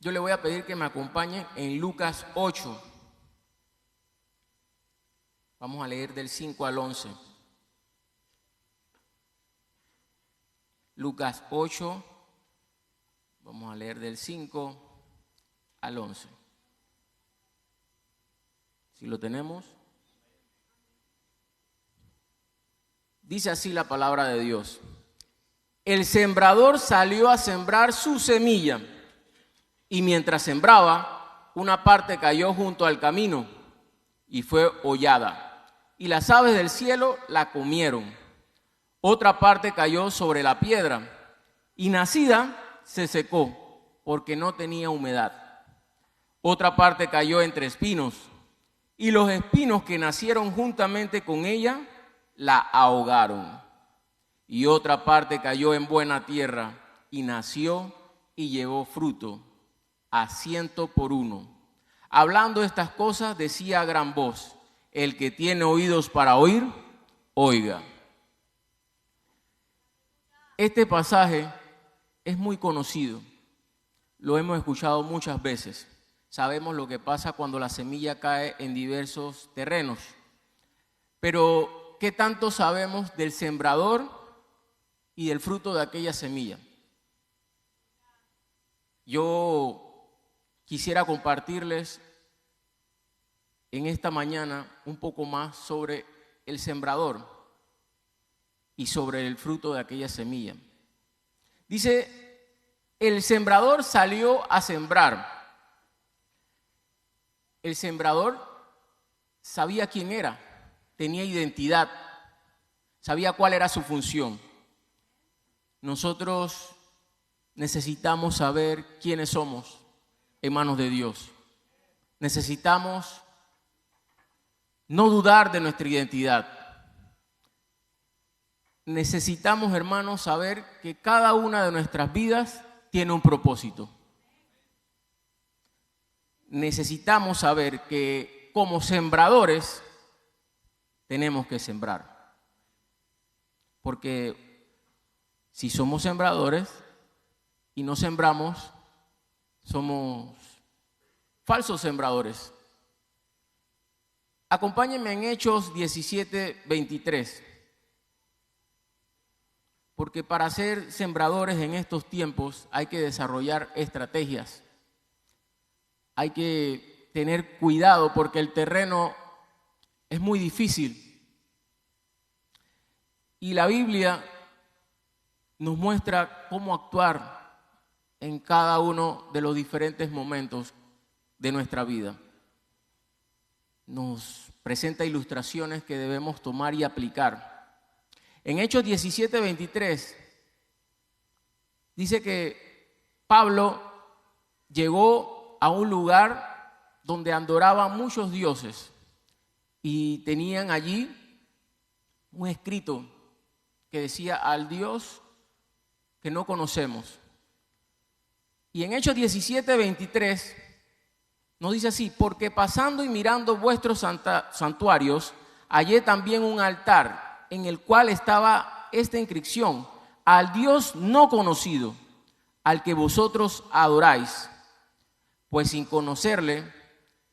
yo le voy a pedir que me acompañen en Lucas 8. Vamos a leer del 5 al 11. Lucas 8, vamos a leer del 5 al 11. Si lo tenemos. Dice así la palabra de Dios. El sembrador salió a sembrar su semilla, y mientras sembraba, una parte cayó junto al camino y fue hollada, y las aves del cielo la comieron. Otra parte cayó sobre la piedra, y nacida se secó, porque no tenía humedad. Otra parte cayó entre espinos, y los espinos que nacieron juntamente con ella la ahogaron. Y otra parte cayó en buena tierra, y nació y llevó fruto, a 100 por 1. Hablando estas cosas, decía a gran voz: el que tiene oídos para oír, oiga. Este pasaje es muy conocido, lo hemos escuchado muchas veces. Sabemos lo que pasa cuando la semilla cae en diversos terrenos. Pero, ¿qué tanto sabemos del sembrador y del fruto de aquella semilla? Yo quisiera compartirles en esta mañana un poco más sobre el sembrador y sobre el fruto de aquella semilla. Dice, el sembrador salió a sembrar. El sembrador sabía quién era, tenía identidad, sabía cuál era su función. Nosotros necesitamos saber quiénes somos en manos de Dios. Necesitamos no dudar de nuestra identidad. Necesitamos, hermanos, saber que cada una de nuestras vidas tiene un propósito. Necesitamos saber que como sembradores tenemos que sembrar. Porque si somos sembradores y no sembramos, somos falsos sembradores. Acompáñenme en Hechos 17:23. Porque para ser sembradores en estos tiempos hay que desarrollar estrategias. Hay que tener cuidado porque el terreno es muy difícil. Y la Biblia nos muestra cómo actuar en cada uno de los diferentes momentos de nuestra vida. Nos presenta ilustraciones que debemos tomar y aplicar. En Hechos 17:23 dice que Pablo llegó a un lugar donde adoraban muchos dioses y tenían allí un escrito que decía: al Dios que no conocemos. Y en Hechos 17:23 nos dice así: porque pasando y mirando vuestros santuarios, hallé también un altar en el cual estaba esta inscripción: al Dios no conocido, al que vosotros adoráis, pues sin conocerle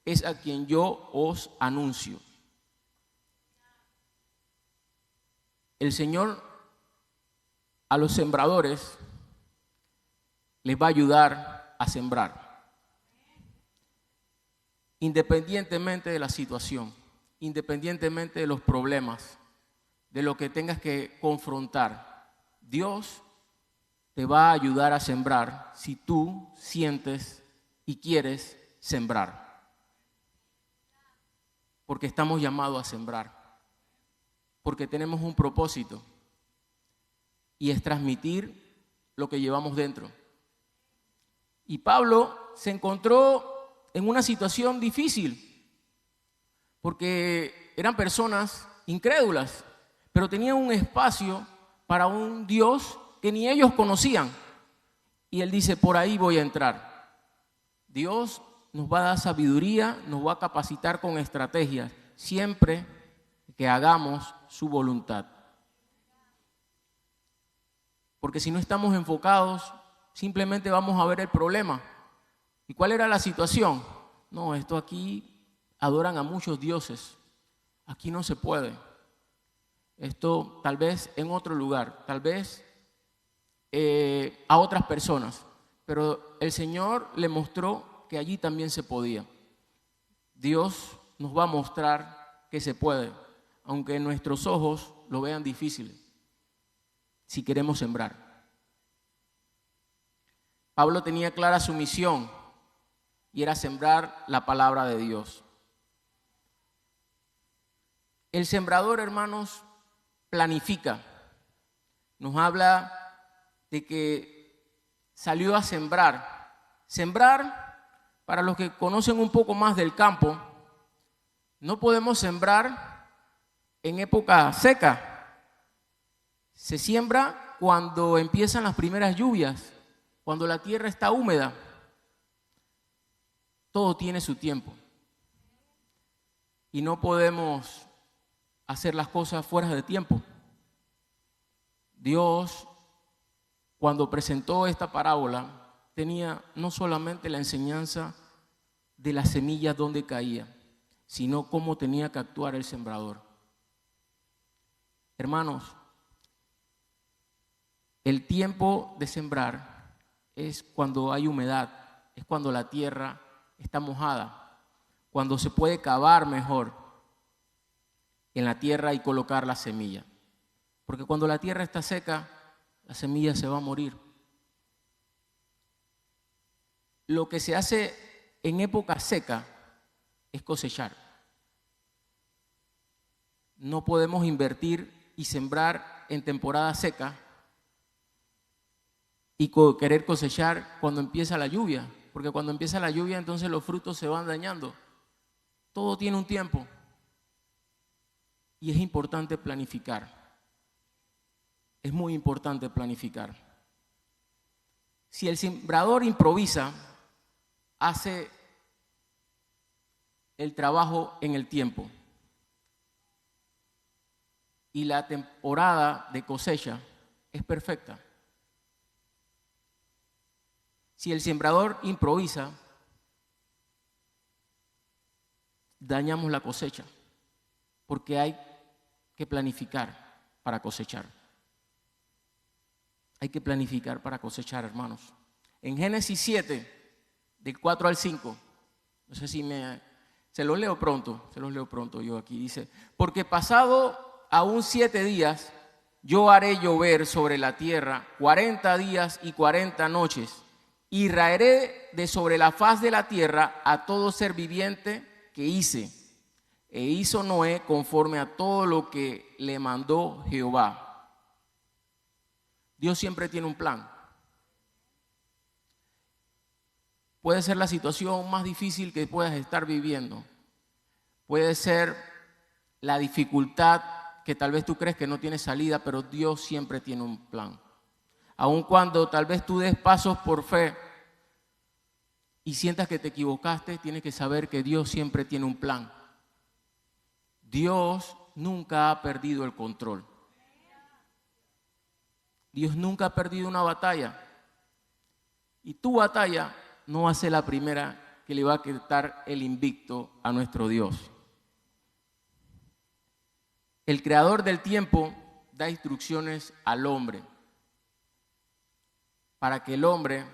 es a quien yo os anuncio. El Señor a los sembradores les va a ayudar a sembrar, independientemente de la situación, independientemente de los problemas, de lo que tengas que confrontar. Dios te va a ayudar a sembrar si tú sientes y quieres sembrar. Porque estamos llamados a sembrar. Porque tenemos un propósito. Y es transmitir lo que llevamos dentro. Y Pablo se encontró en una situación difícil. Porque eran personas incrédulas, pero tenían un espacio para un Dios que ni ellos conocían. Y él dice: por ahí voy a entrar. Dios nos va a dar sabiduría, nos va a capacitar con estrategias, siempre que hagamos su voluntad. Porque si no estamos enfocados, simplemente vamos a ver el problema, ¿Y cuál era la situación? No, esto aquí adoran a muchos dioses. Aquí no se puede. Esto tal vez en otro lugar, tal vez a otras personas. Pero el Señor le mostró que allí también se podía. Dios nos va a mostrar que se puede, aunque nuestros ojos lo vean difícil, si queremos sembrar. Pablo tenía clara su misión y era sembrar la palabra de Dios. El sembrador, hermanos, planifica. Nos habla de que salió a sembrar. Sembrar, para los que conocen un poco más del campo, no podemos sembrar en época seca. Se siembra cuando empiezan las primeras lluvias, cuando la tierra está húmeda. Todo tiene su tiempo. Y no podemos hacer las cosas fuera de tiempo. Dios, cuando presentó esta parábola, tenía no solamente la enseñanza de las semillas donde caía, sino cómo tenía que actuar el sembrador. Hermanos, el tiempo de sembrar es cuando hay humedad, es cuando la tierra está mojada, cuando se puede cavar mejor en la tierra y colocar la semilla. Porque cuando la tierra está seca, la semilla se va a morir. Lo que se hace en época seca es cosechar. No podemos invertir y sembrar en temporada seca y querer cosechar cuando empieza la lluvia, porque cuando empieza la lluvia entonces los frutos se van dañando. Todo tiene un tiempo y es importante planificar. Es muy importante planificar. Si el sembrador improvisa, hace el trabajo en el tiempo. Y la temporada de cosecha es perfecta. Si el sembrador improvisa, dañamos la cosecha, porque hay que planificar para cosechar. Hay que planificar para cosechar, hermanos. En Génesis 7, del 4 al 5, no sé si se los leo pronto yo aquí, dice: porque pasado aún 7 días, yo haré llover sobre la tierra 40 días y 40 noches, y raeré de sobre la faz de la tierra a todo ser viviente que hice. E hizo Noé conforme a todo lo que le mandó Jehová. Dios siempre tiene un plan. Puede ser la situación más difícil que puedas estar viviendo. Puede ser la dificultad que tal vez tú crees que no tiene salida, pero Dios siempre tiene un plan. Aun cuando tal vez tú des pasos por fe y sientas que te equivocaste, tienes que saber que Dios siempre tiene un plan. Dios nunca ha perdido el control. Dios nunca ha perdido una batalla. Y tu batalla no va a ser la primera que le va a quitar el invicto a nuestro Dios. El creador del tiempo da instrucciones al hombre para que el hombre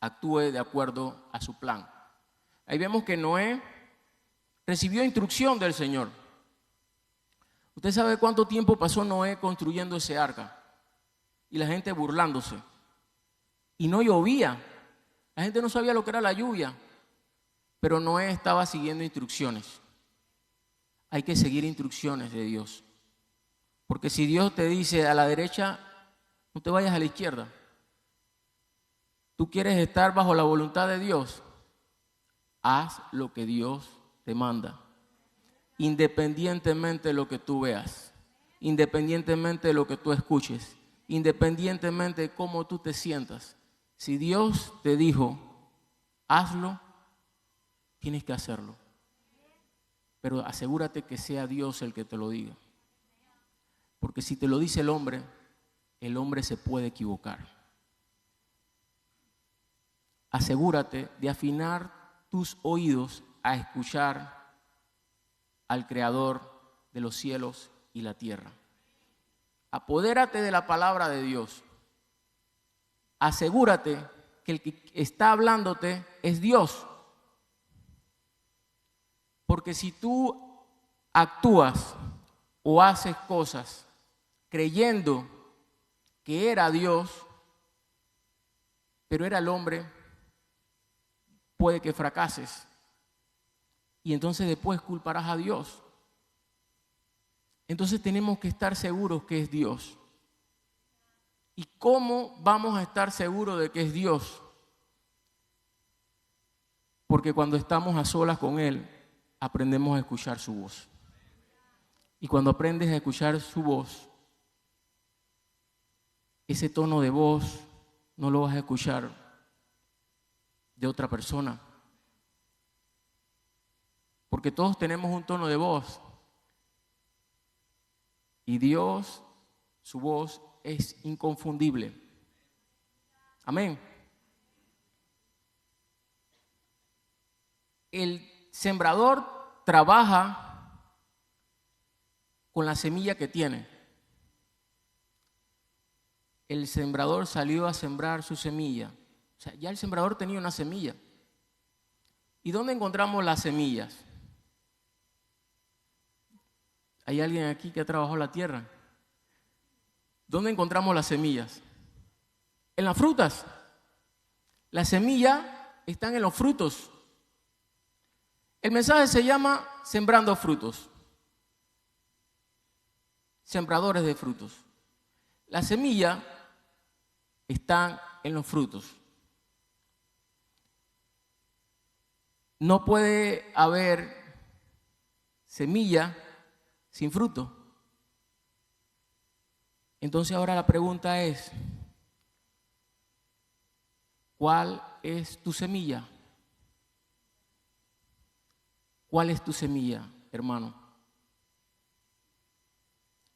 actúe de acuerdo a su plan. Ahí vemos que Noé recibió instrucción del Señor. ¿Usted sabe cuánto tiempo pasó Noé construyendo ese arca? Y la gente burlándose. Y no llovía. La gente no sabía lo que era la lluvia. Pero Noé estaba siguiendo instrucciones. Hay que seguir instrucciones de Dios. Porque si Dios te dice a la derecha, no te vayas a la izquierda. Tú quieres estar bajo la voluntad de Dios. Haz lo que Dios te manda. Independientemente de lo que tú veas. Independientemente de lo que tú escuches. Independientemente de cómo tú te sientas. Si Dios te dijo, hazlo, tienes que hacerlo. Pero asegúrate que sea Dios el que te lo diga. Porque si te lo dice el hombre se puede equivocar. asegúrate de afinar tus oídos a escuchar al Creador de los cielos y la tierra. Apodérate de la palabra de Dios. Asegúrate que el que está hablándote es Dios. Porque si tú actúas o haces cosas creyendo que era Dios, pero era el hombre, puede que fracases. Y entonces después culparás a Dios. Entonces tenemos que estar seguros que es Dios. ¿Y cómo vamos a estar seguros de que es Dios? Porque cuando estamos a solas con Él, aprendemos a escuchar su voz. Y cuando aprendes a escuchar su voz, ese tono de voz no lo vas a escuchar de otra persona. Porque todos tenemos un tono de voz. Y Dios, su voz es inconfundible. Amén. El sembrador trabaja con la semilla que tiene. El sembrador salió a sembrar su semilla. O sea, ya el sembrador tenía una semilla. ¿Y dónde encontramos las semillas? ¿Hay alguien aquí que ha trabajado la tierra? ¿Dónde encontramos las semillas? En las frutas. Las semillas están en los frutos. El mensaje se llama Sembrando Frutos. Sembradores de frutos. Las semillas están en los frutos. No puede haber semilla sin fruto. Entonces ahora la pregunta es, ¿cuál es tu semilla? ¿Cuál es tu semilla, hermano?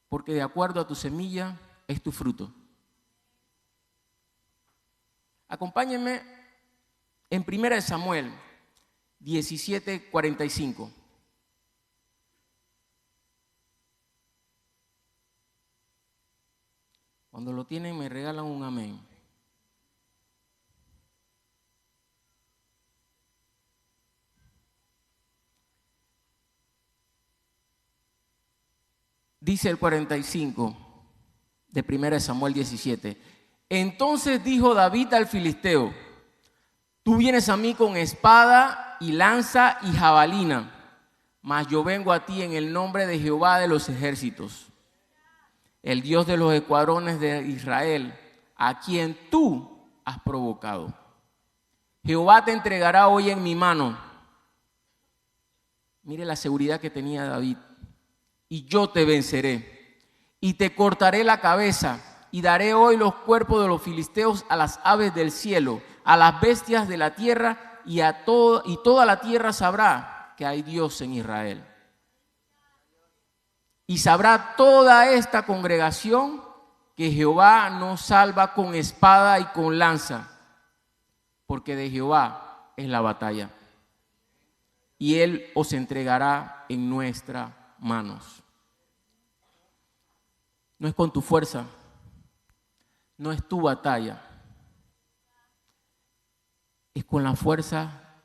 Porque de acuerdo a tu semilla es tu fruto. Acompáñenme en 1 Samuel 17:45. Cuando lo tienen me regalan un amén. Dice el 45 de 1 Samuel 17. Entonces dijo David al filisteo, tú vienes a mí con espada y lanza y jabalina, mas yo vengo a ti en el nombre de Jehová de los ejércitos, el Dios de los escuadrones de Israel, a quien tú has provocado. Jehová te entregará hoy en mi mano. Mire la seguridad que tenía David. Y yo te venceré, y te cortaré la cabeza, y daré hoy los cuerpos de los filisteos a las aves del cielo, a las bestias de la tierra, y toda la tierra sabrá que hay Dios en Israel. Y sabrá toda esta congregación que Jehová nos salva con espada y con lanza, porque de Jehová es la batalla, y Él os entregará en nuestras manos. No es con tu fuerza, no es tu batalla, es con la fuerza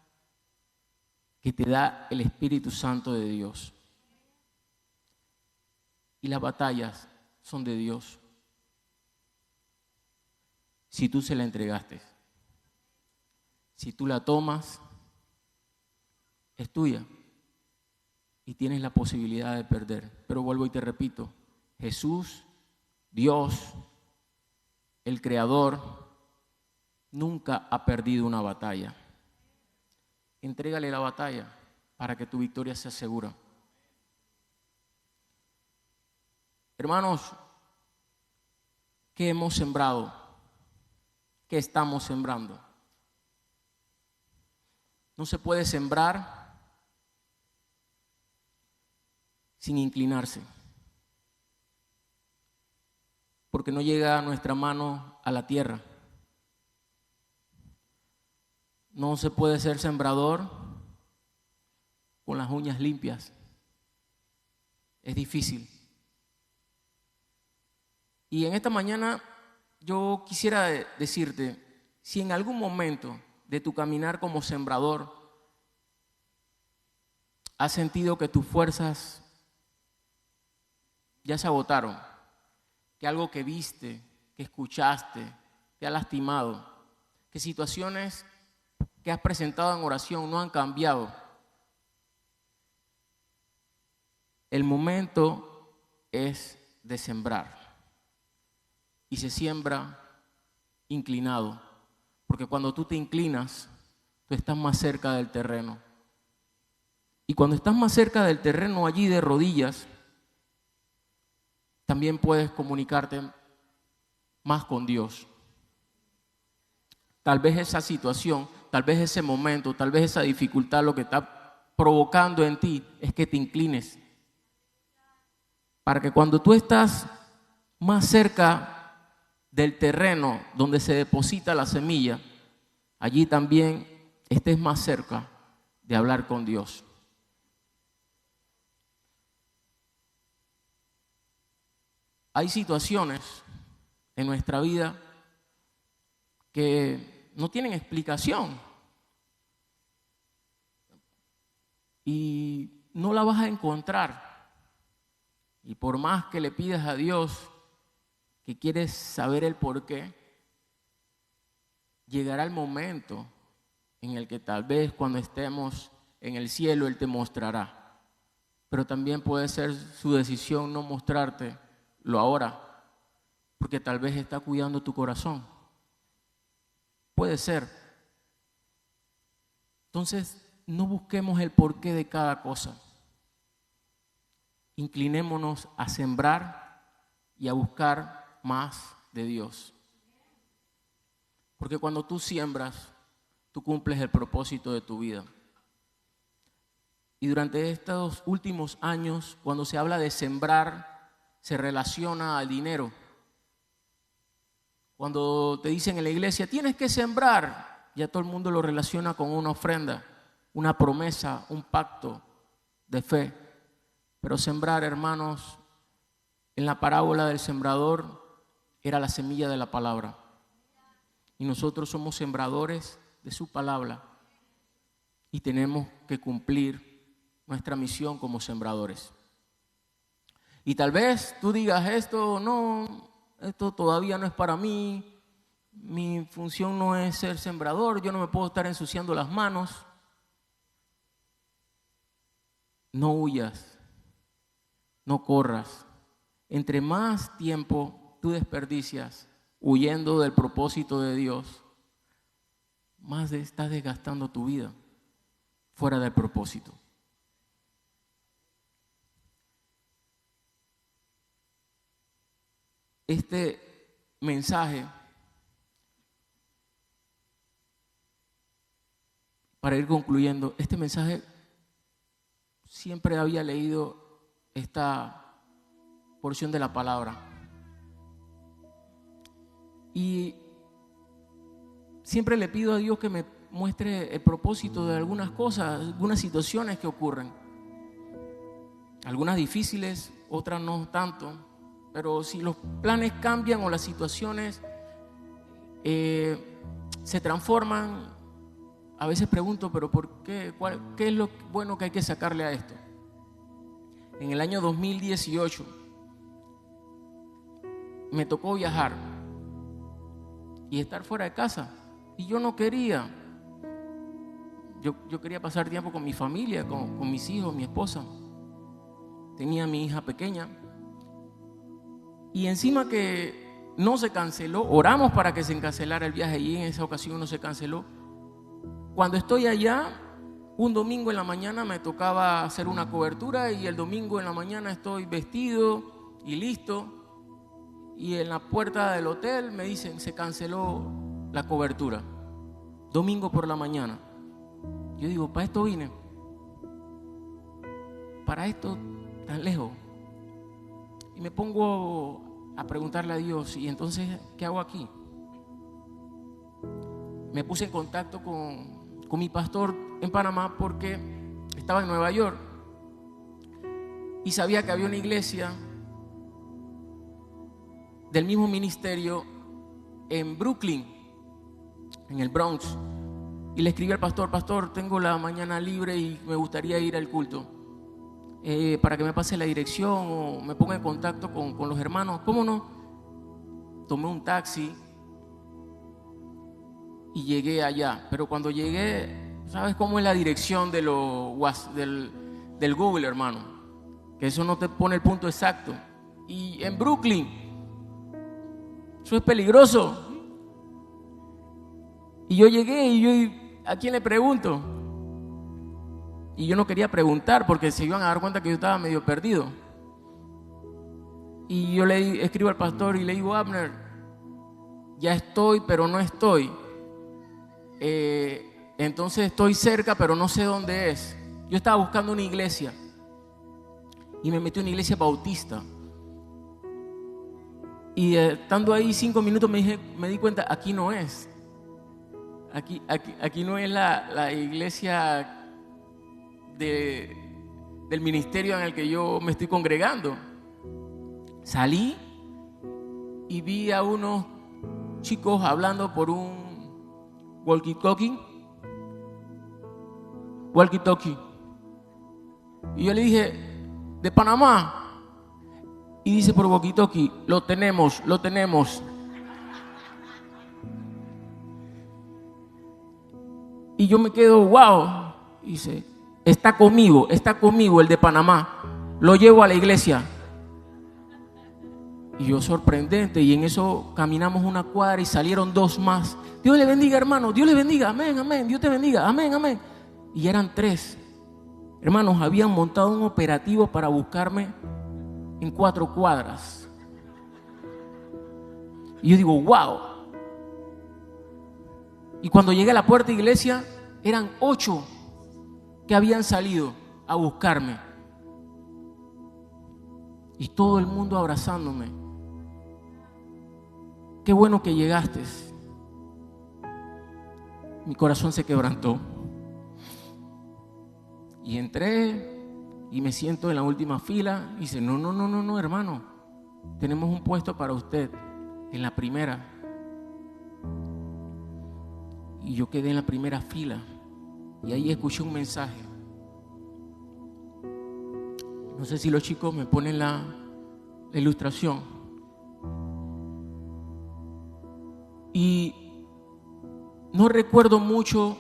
que te da el Espíritu Santo de Dios. Y las batallas son de Dios, si tú se la entregaste. Si tú la tomas, es tuya y tienes la posibilidad de perder. Pero vuelvo y te repito, Jesús, Dios, el Creador, nunca ha perdido una batalla. Entrégale la batalla para que tu victoria sea segura. Hermanos, ¿qué hemos sembrado? ¿Qué estamos sembrando? No se puede sembrar sin inclinarse, porque no llega nuestra mano a la tierra. No se puede ser sembrador con las uñas limpias. Es difícil. Y en esta mañana yo quisiera decirte, si en algún momento de tu caminar como sembrador has sentido que tus fuerzas ya se agotaron, que algo que viste, que escuchaste, te ha lastimado, que situaciones que has presentado en oración no han cambiado, el momento es de sembrar. Y se siembra inclinado, porque cuando tú te inclinas, tú estás más cerca del terreno. Y cuando estás más cerca del terreno, allí de rodillas, también puedes comunicarte más con Dios. Tal vez esa situación, tal vez ese momento, tal vez esa dificultad, lo que está provocando en ti es que te inclines. Para que cuando tú estás más cerca del terreno donde se deposita la semilla, allí también estés más cerca de hablar con Dios. Hay situaciones en nuestra vida que no tienen explicación y no la vas a encontrar. Y por más que le pidas a Dios que quieres saber el por qué, llegará el momento en el que tal vez cuando estemos en el cielo Él te mostrará. Pero también puede ser su decisión no mostrártelo ahora, porque tal vez está cuidando tu corazón. Puede ser. Entonces, no busquemos el porqué de cada cosa. Inclinémonos a sembrar y a buscar más de Dios. Porque cuando tú siembras, tú cumples el propósito de tu vida. Y durante estos últimos años, cuando se habla de sembrar, se relaciona al dinero. Cuando te dicen en la iglesia, tienes que sembrar, ya todo el mundo lo relaciona con una ofrenda, una promesa, un pacto de fe. Pero sembrar, hermanos, en la parábola del sembrador, era la semilla de la palabra. Y nosotros somos sembradores de su palabra y tenemos que cumplir nuestra misión como sembradores. Y tal vez tú digas, esto todavía no es para mí, mi función no es ser sembrador, yo no me puedo estar ensuciando las manos. No huyas, no corras. Entre más tiempo tú desperdicias huyendo del propósito de Dios, más estás desgastando tu vida fuera del propósito. Este mensaje, para ir concluyendo, este mensaje siempre había leído esta porción de la palabra y siempre le pido a Dios que me muestre el propósito de algunas cosas, algunas situaciones que ocurren, algunas difíciles, otras no tanto, pero si los planes cambian o las situaciones se transforman, a veces pregunto, pero ¿por qué? ¿Qué es lo bueno que hay que sacarle a esto? En el año 2018 me tocó viajar y estar fuera de casa. Y yo no quería. Yo quería pasar tiempo con mi familia, con mis hijos, mi esposa. Tenía a mi hija pequeña. Y encima que no se canceló, oramos para que se cancelara el viaje y en esa ocasión no se canceló. Cuando estoy allá, un domingo en la mañana me tocaba hacer una cobertura y el domingo en la mañana estoy vestido y listo. Y en la puerta del hotel me dicen, se canceló la cobertura. Domingo por la mañana. Yo digo, ¿para esto vine? ¿Para esto tan lejos? Y me pongo a preguntarle a Dios, ¿y entonces qué hago aquí? Me puse en contacto con con mi pastor en Panamá porque estaba en Nueva York y sabía que había una iglesia del mismo ministerio en Brooklyn, en el Bronx. Y le escribí al pastor: pastor, tengo la mañana libre y me gustaría ir al culto, para que me pase la dirección o me ponga en contacto con los hermanos. ¿Cómo no? Tomé un taxi y llegué allá. Pero cuando llegué, ¿sabes cómo es la dirección de del Google, hermano? Que eso no te pone el punto exacto. Y en Brooklyn, eso es peligroso. Y yo llegué y yo, ¿a quién le pregunto? Y yo no quería preguntar porque se iban a dar cuenta que yo estaba medio perdido. Y yo le escribo al pastor y le digo: Abner, ya estoy, pero no estoy. Entonces estoy cerca, pero no sé dónde es. Yo estaba buscando una iglesia y me metí en una iglesia bautista. Y estando ahí 5 minutos me di cuenta: aquí no es. Aquí no es la iglesia del ministerio en el que yo me estoy congregando. Salí y vi a unos chicos hablando por un walkie-talkie. Y yo le dije: ¿de Panamá? Y dice por walkie-talkie: lo tenemos. Y yo me quedo: wow. Y dice: está conmigo el de Panamá, lo llevo a la iglesia. Y yo, sorprendente, y en eso caminamos una cuadra y salieron 2 más. Dios le bendiga, hermano, Dios le bendiga, amén, amén, Dios te bendiga, amén, amén. Y eran 3. Hermanos, habían montado un operativo para buscarme en 4 cuadras. Y yo digo: wow. Y cuando llegué a la puerta de iglesia, eran 8 que habían salido a buscarme. Y todo el mundo abrazándome. Qué bueno que llegaste. Mi corazón se quebrantó. Y entré y me siento en la última fila. Y dice: no, hermano, tenemos un puesto para usted en la primera. Y yo quedé en la primera fila. Y ahí escuché un mensaje. No sé si los chicos me ponen la ilustración. Y no recuerdo mucho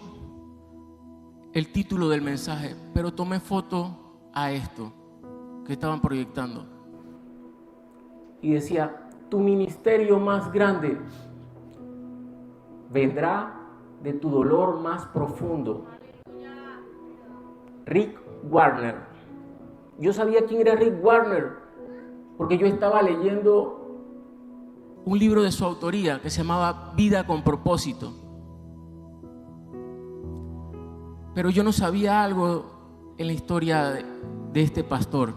el título del mensaje, pero tomé foto a esto que estaban proyectando. Y decía: tu ministerio más grande vendrá de tu dolor más profundo. Rick Warner. Yo sabía quién era Rick Warner porque yo estaba leyendo un libro de su autoría que se llamaba Vida con Propósito. Pero yo no sabía algo en la historia de este pastor.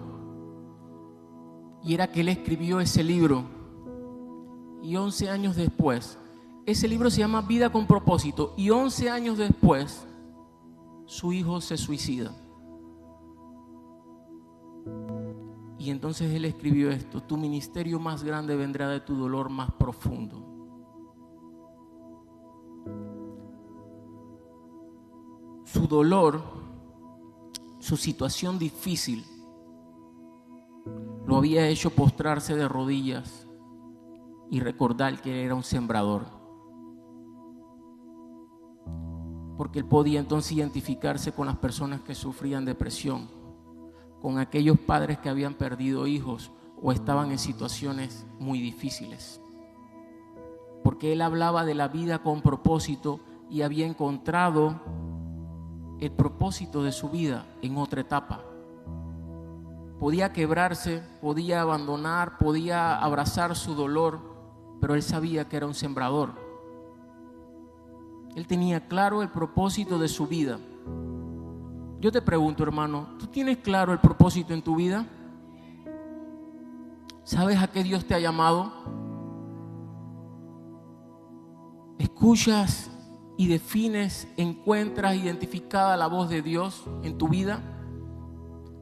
Y era que él escribió ese libro. Y 11 años después, ese libro se llama Vida con Propósito. Y 11 años después, su hijo se suicida. Y entonces él escribió esto: tu ministerio más grande vendrá de tu dolor más profundo. Su dolor, su situación difícil, lo había hecho postrarse de rodillas y recordar que él era un sembrador. Porque él podía entonces identificarse con las personas que sufrían depresión, con aquellos padres que habían perdido hijos o estaban en situaciones muy difíciles. Porque él hablaba de la vida con propósito y había encontrado el propósito de su vida en otra etapa. Podía quebrarse, podía abandonar, podía abrazar su dolor, pero él sabía que era un sembrador. Él tenía claro el propósito de su vida. Yo te pregunto, hermano, ¿tú tienes claro el propósito en tu vida? ¿Sabes a qué Dios te ha llamado? ¿Escuchas y defines, encuentras identificada la voz de Dios en tu vida?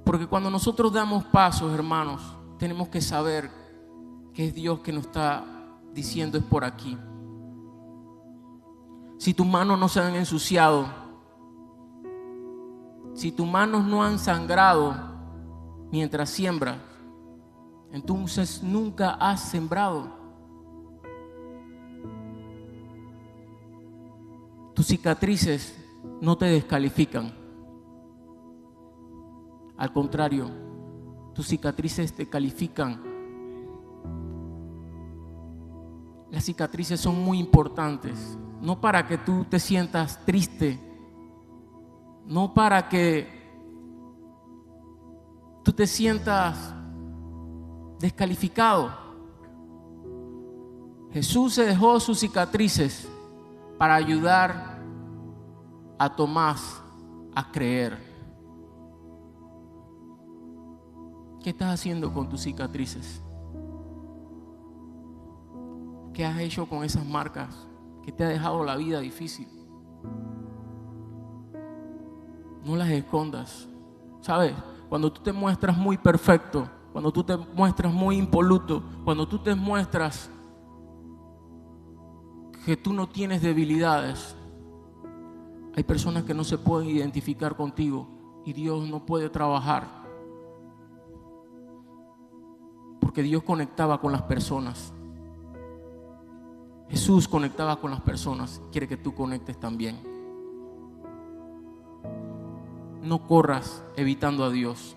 Porque cuando nosotros damos pasos, hermanos, tenemos que saber que es Dios que nos está diciendo es por aquí. Si tus manos no se han ensuciado, si tus manos no han sangrado mientras siembras, entonces nunca has sembrado. Tus cicatrices no te descalifican. Al contrario, tus cicatrices te califican. Las cicatrices son muy importantes, no para que tú te sientas triste, no para que tú te sientas descalificado. Jesús se dejó sus cicatrices para ayudar a Tomás a creer. ¿Qué estás haciendo con tus cicatrices? ¿Qué has hecho con esas marcas que te ha dejado la vida difícil? No las escondas. ¿Sabes? Cuando tú te muestras muy perfecto, cuando tú te muestras muy impoluto, cuando tú te muestras que tú no tienes debilidades, hay personas que no se pueden identificar contigo y Dios no puede trabajar. Porque Dios conectaba con las personas. Jesús conectaba con las personas. Quiere que tú conectes también. No corras evitando a Dios.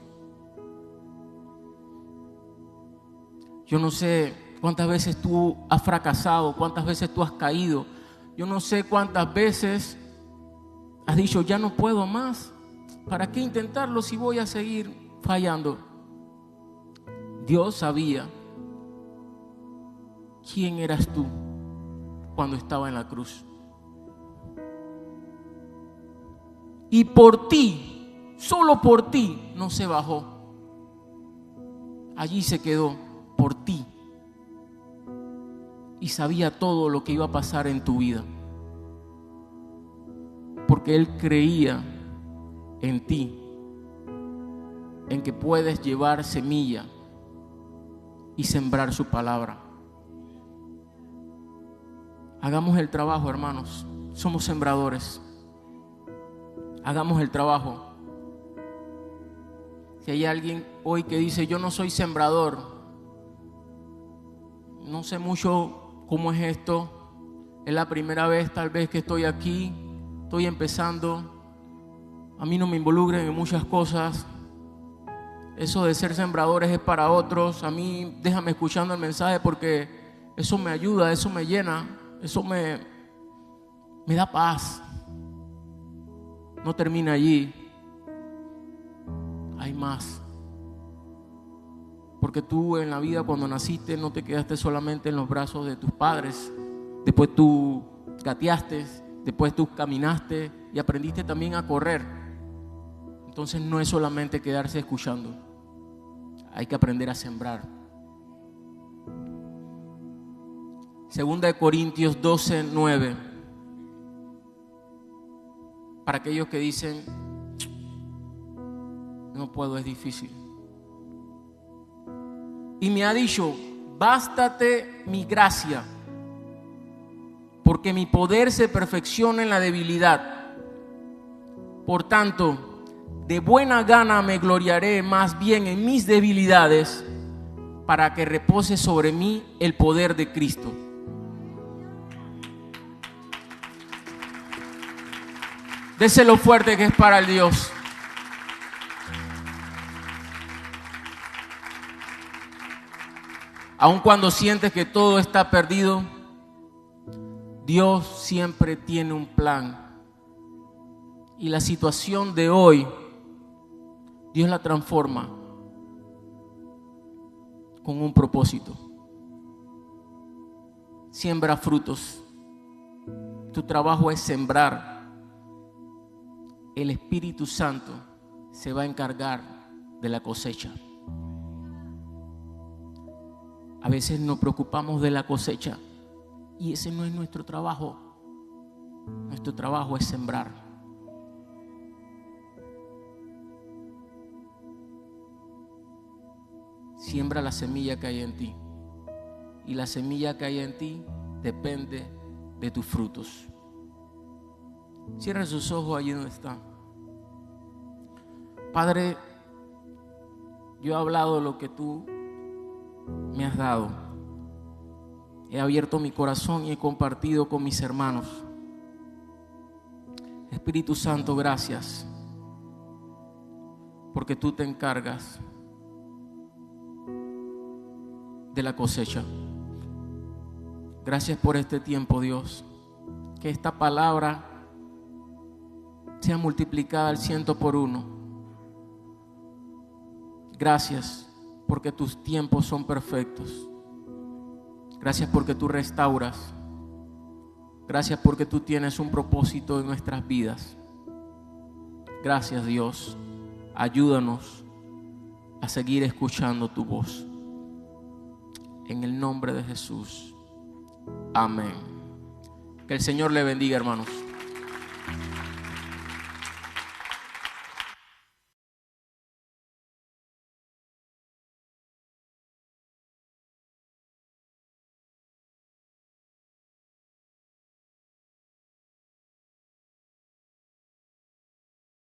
Yo no sé cuántas veces tú has fracasado, cuántas veces tú has caído. Yo no sé cuántas veces has dicho, ya no puedo más. ¿Para qué intentarlo si voy a seguir fallando? Dios sabía quién eras tú cuando estaba en la cruz. Y por ti, solo por ti, no se bajó. Allí se quedó por ti. Y sabía todo lo que iba a pasar en tu vida. Porque Él creía en ti, en que puedes llevar semilla y sembrar su palabra. Hagamos el trabajo, hermanos. Somos sembradores. Hagamos el trabajo. Si hay alguien hoy que dice, yo no soy sembrador, no sé mucho cómo es esto, es la primera vez tal vez que estoy aquí, estoy empezando, a mí no me involucren en muchas cosas, eso de ser sembradores es para otros, a mí déjame escuchando el mensaje porque eso me ayuda, eso me llena, eso me da paz. No termina allí, hay más. Porque tú en la vida cuando naciste no te quedaste solamente en los brazos de tus padres, después tú gateaste, después tú caminaste y aprendiste también a correr. Entonces no es solamente quedarse escuchando, hay que aprender a sembrar. Segunda de Corintios 12:9. Para aquellos que dicen, no puedo, es difícil. Y me ha dicho, bástate mi gracia, porque mi poder se perfecciona en la debilidad. Por tanto, de buena gana me gloriaré más bien en mis debilidades, para que repose sobre mí el poder de Cristo. Déselo fuerte que es para el Dios. Aun cuando sientes que todo está perdido, Dios siempre tiene un plan. Y la situación de hoy, Dios la transforma con un propósito. Siembra frutos. Tu trabajo es sembrar. El Espíritu Santo se va a encargar de la cosecha. A veces nos preocupamos de la cosecha y ese no es nuestro trabajo. Nuestro trabajo es sembrar. Siembra la semilla que hay en ti. Y la semilla que hay en ti depende de tus frutos. Cierra sus ojos allí donde está. Padre, yo he hablado de lo que tú me has dado. He abierto mi corazón y he compartido con mis hermanos. Espíritu Santo, gracias, porque tú te encargas de la cosecha. Gracias por este tiempo, Dios. Que esta palabra sea multiplicada al 100 por 1. Gracias porque tus tiempos son perfectos. Gracias porque tú restauras. Gracias porque tú tienes un propósito en nuestras vidas. Gracias, Dios. Ayúdanos a seguir escuchando tu voz. En el nombre de Jesús. Amén. Que el Señor le bendiga, hermanos.